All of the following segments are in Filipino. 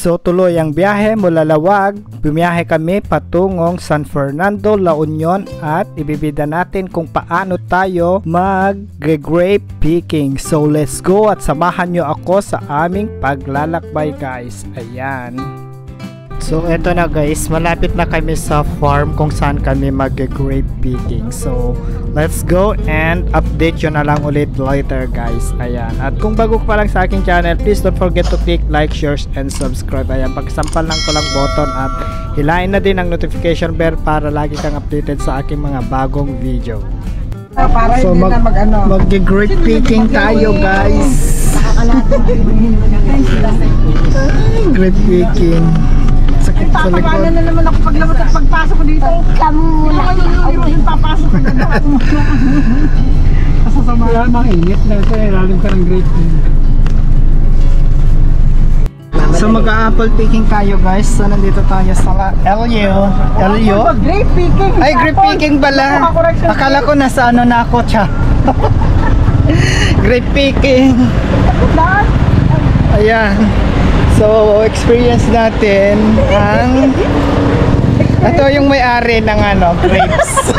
So tuloy ang biyahe mula Lawag, bumiyahe kami patungong San Fernando, La Union at ibibida natin kung paano tayo mag-grape picking. So let's go at samahan nyo ako sa aming paglalakbay guys. Ayan. So eto na guys, malapit na kami sa farm kung saan kami mag-grape picking. So let's go and update yun na lang ulit later guys. Ayan. At kung bago pa lang sa aking channel, please don't forget to click like, share, and subscribe. Ayan, pagsampal lang ko lang button at hilain na din ang notification bell para lagi kang updated sa aking mga bagong video. So mag-grape picking tayo guys. Grape picking. Sakit sa likod. Paano na naman ako paglabas at pagpasok ko dito? Kamuna. Ayun, papasok ko na ako. Kasasama lang, mainit na ito. Ilalim ka ng grape. So mag-apple picking tayo guys. So nandito tayo sa LU. Grape picking. Ay, grape picking pala. Akala ko nasa ano na ako, cha. Grape picking. Ayan. So, experience natin ang ito yung may-ari ng ano, grapes.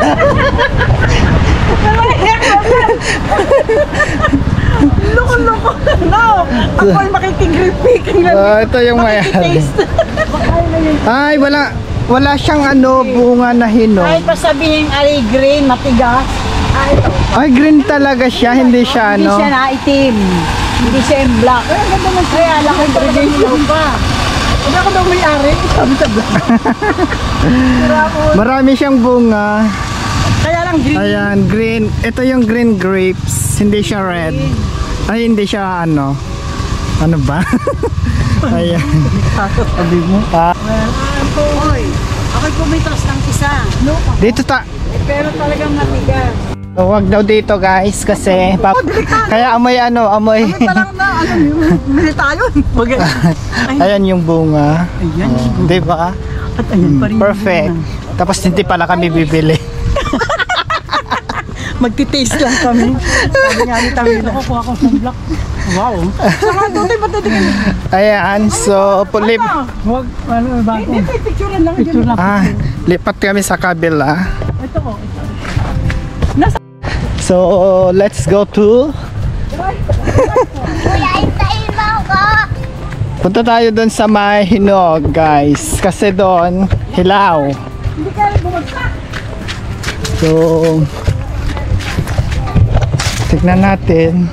Loko-loko. No! Ako ay makikigrape picking lang. Ito yung may-ari. Ay, wala siyang ano, bunga na hinog. Ay, pasabihin ay green, matigas. Ay, green talaga siya, hindi siya ano. Hindi siya na itim. Hindi siya yung black. Kaya laki talaga yung pa. Hindi ako daw may-ari. Sabi sa black. Marami siyang bunga. Kaya lang green. Ayan, green. Ito yung green grapes. Hindi siya red. Ay, hindi siya ano. Ano ba? Ayan. Sabi mo? Hoy, ako'y pumitas ng isa. Dito Pero talagang matigas. Huwag daw dito guys kasi kaya amoy amoy. Parang na, mili tayo. Ayan yung bunga. Ayan. Di ba? At ayan pa rin. Perfect. Tapos hindi pala kami bibili. Magtitaste lang kami. Sabi nga ni Tami, nakukuha ko sa black. Wow. Saka doon tayo patitikin. Ayan, so pulip. Huwag, ano ba? Hindi, picturean lang. Picture lang. Lipat kami sa kabila. Ito ko. So, let's go to punta tayo doon sa may hinog guys. Kasi doon, hilaw. So, tignan natin.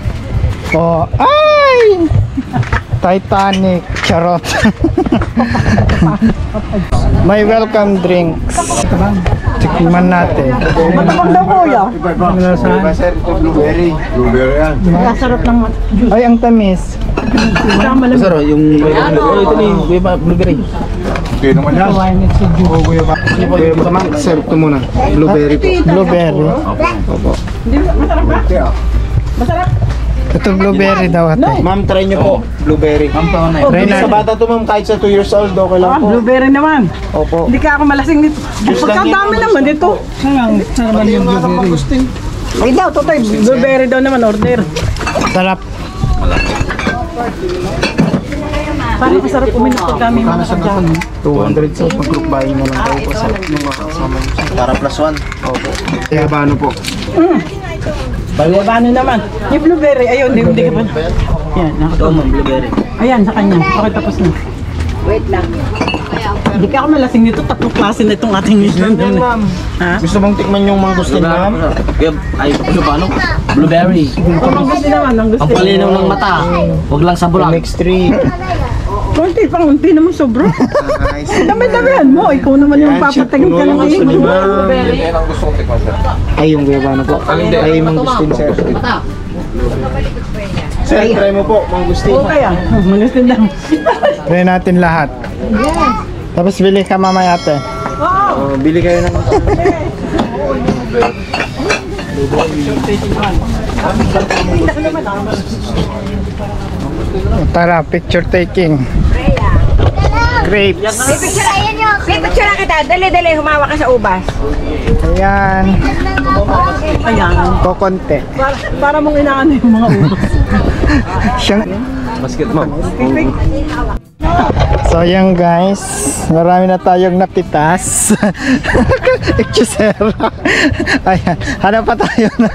Oh, ay! Titanic, charot. May welcome drinks. Tikman natin. Matabang daw kuya. Blueberry yan. Masarap ng Ay, ang tamis. Masarap yung ito ni blueberry. Okay naman yan. Kuya ba? Sir, ito muna. Blueberry po. Blueberry. Opo. Masarap ba? Masarap. Ito blueberry daw ate. Ma'am, try nyo po. Blueberry. Try Sa natin. bata to ma'am, kahit sa 2 years old, okay lang po. Blueberry naman. Opo. Hindi ka ako malasing nito. Pagkadami naman dito. Saan naman yung blueberry? Ay daw, totoy. Blueberry daw naman, order. Sarap. Parang masarap uminom pag kami mga kasama. 200 sa pag-group buying na lang daw po sa mga kasama. Para plus 1. Opo. Kaya ba ano po? Balibano naman. Yung blueberry, ayun, hindi ka pa. Yan, nakatulong. Blueberry. Ayan, sa kanya. Okay, tapos na. Wait lang. Hindi ka ako malasing nito. Tatlong klase na itong ating mission. Ha? Gusto mong tikman yung mangustin ma'am? Ay, ano? Blueberry. Ang gusto naman, ang gusto. Ang palinaw ng mata. Huwag lang sa bulag. Mix 3. Konti pang unti naman sobra. Dami-damihan mo. Ikaw naman yung papatingin ka ng Blueberry. Yan ang gusto kong tikman sir. Ay, yung guava na po. Ay, mangustin sir. Sir, try mo po, mangustin. Okay ah. Manustin lang. Try natin lahat. Tapos bili ka mamaya ate. Bili kayo ng Tara, picture taking. Grapes. May picture na kita. Dali-dali, humawa ka sa ubas. Ayan. Ayan. Kokonte. Para mong inaano yung mga ubas. Siyang basket mo. So So ayan guys, marami na tayong napitas. Ekchusera. Ayan, hanap pa tayo na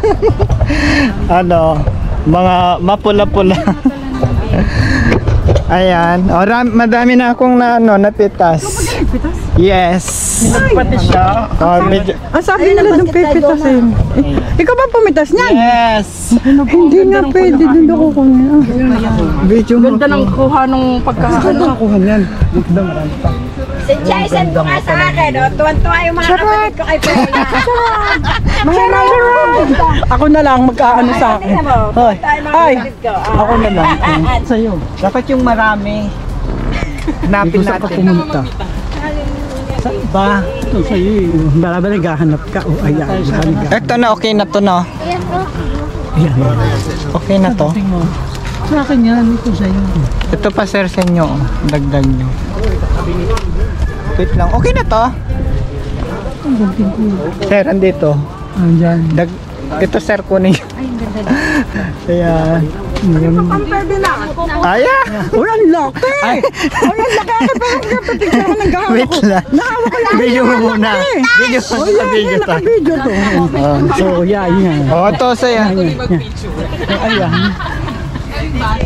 ano, mga mapula-pula. Ayan, madami na akong napitas. Yes. Pati siya. Medyo. Sabi nila nung pipitas eh. Ikaw ba pumitas niyan? Yes. Hindi nga pwede, doon ako kunin. Video mo. Ganda ng kuha nung pagkakano. Kuha niyan. Si Jason ko nga sa akin, oh. Tuwan-tuwa yung mga kapatid ko kay Freya. Ako na lang magkaano sa akin. Tingnan mo, Hoy. tayo mga Ay. kapatid ko. Ako na lang. Sa'yo. Dapat yung marami. Hanapin Saan ka natin. pumunta? Saan ba? Ito sa'yo eh. Bala naghahanap ka. O ayan. Ito na, okay na to, no? Ayan. Okay na to. Sa akin yan. Ito sa'yo. Ito pa sir sa inyo. Dagdag nyo. Wait lang. Okay na to. Sir, andito. Andyan. Ito sir, kunin. Ayan. Aya! Uy, ang laki! Ay, ang laki! Napapicture ko ng gahawak Wait ko. lang. Nakawa ko lang. Video mo muna. Video mo sa video to. Naka-video to. So, yan. Oh, ito sa'yo. Ayan.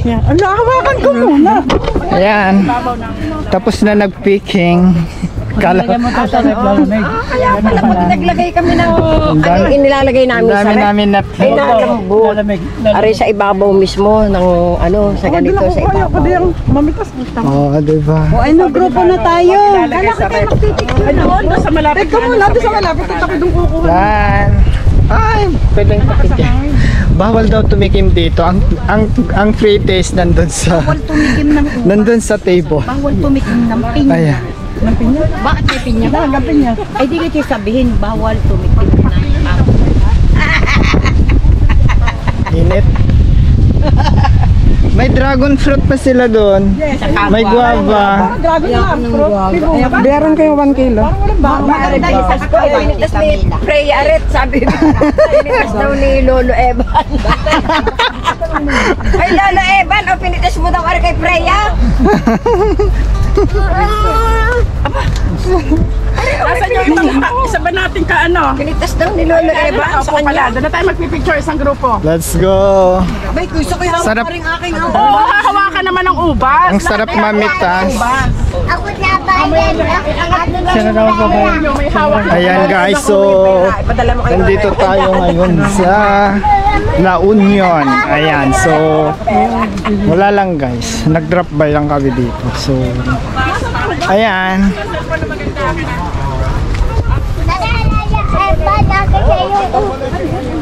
Yan. Ang hawakan ko muna. Ayan. Tapos na nag-picking. Kala mo to sa naglalamig. Kaya pala pag naglagay kami ng ano inilalagay namin sa dami rep. namin na Ay nalambot. Aray sa ibabaw mismo ng ano sa ganito sa Kaya ko ibabaw. din mamitas. Oh, diba? O ay grupo na tayo. Kala ko tayo magtitigil. Doon sa malapit. Teka muna, doon sa malapit. Ito ko doon kukuha. Yan. Ay, pwedeng pakikin. Bawal daw tumikim dito. Ang free taste nandun sa nandun sa table. Bawal tumikim ng pinya. Ayan. Bakit may pinya? Bakit niya? Ay di ko sabihin, bawal tumikim ng Init. May dragon fruit pa sila doon. May guava. Grabe na. Bayaran kayo 1 kilo. Pinitas ko ay pinitas ni Freya Aret sabi mo. Pinitas daw ni Lolo Evan. Ay Lolo Evan, o pinitas mo daw ari kay Freya? Nasaan yung isa ba natin ka ano? Pinitas daw ni Lolo Evan sa Opo pala. kanya. Doon na tayo magpipicture isang grupo. Let's go. Abay, gusto ko yung Sarap. aking Oo, hawakan naman ng ubas. Ang sarap mamitas. Ako na bayan. May hawak. Ayan guys, so nandito tayo ngayon sa La Union. Ayan, so wala lang guys. Nag-drop by lang kami dito. So ayan.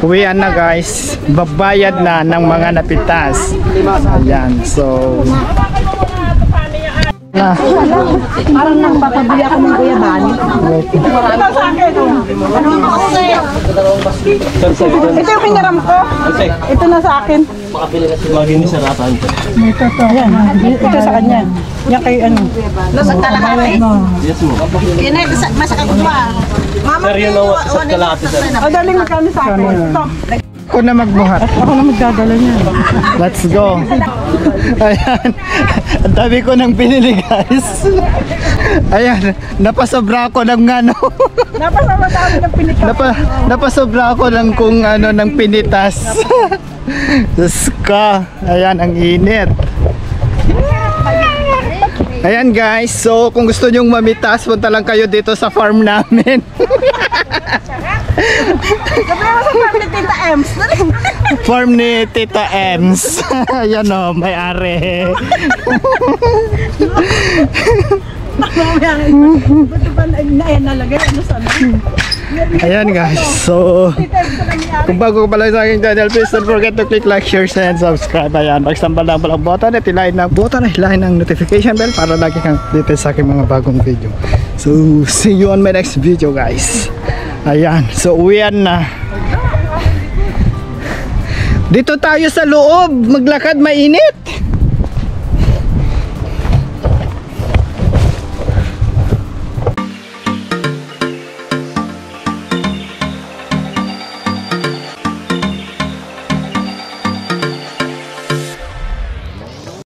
Uwian na guys. Babayad na ng mga napitas. Ayan, so parang nagpapabili ako ng guyabani. Ito yung hiniram ko. Ito na sa akin. Ito sa kanya. Yan kay ano. Nasa kalahati. O daling magkano sa akin. Ito. ako na magbuhat. Ako na magdadala niya. Let's go. Ayan. Ang dami ko nang pinili guys. Ayan. Napasobra ako ng ano. Napasamadami ng pinitas. Napasobra ako ng kung ano ng pinitas. Diyos ka. Ayan, ang init. Ayan guys, so kung gusto nyong mamitas, punta lang kayo dito sa farm namin. Farm ni Tita Ems. Ayan o, may-ari. Ayan guys, so kung bago ka pala sa aking channel, please don't forget to click like, share, and subscribe. Ayan, magsambal lang palang button at hilahin ng notification bell para lagi kang dito sa aking mga bagong video. So, see you on my next video guys. Ayan, so uwian na. Dito tayo sa loob, maglakad mainit.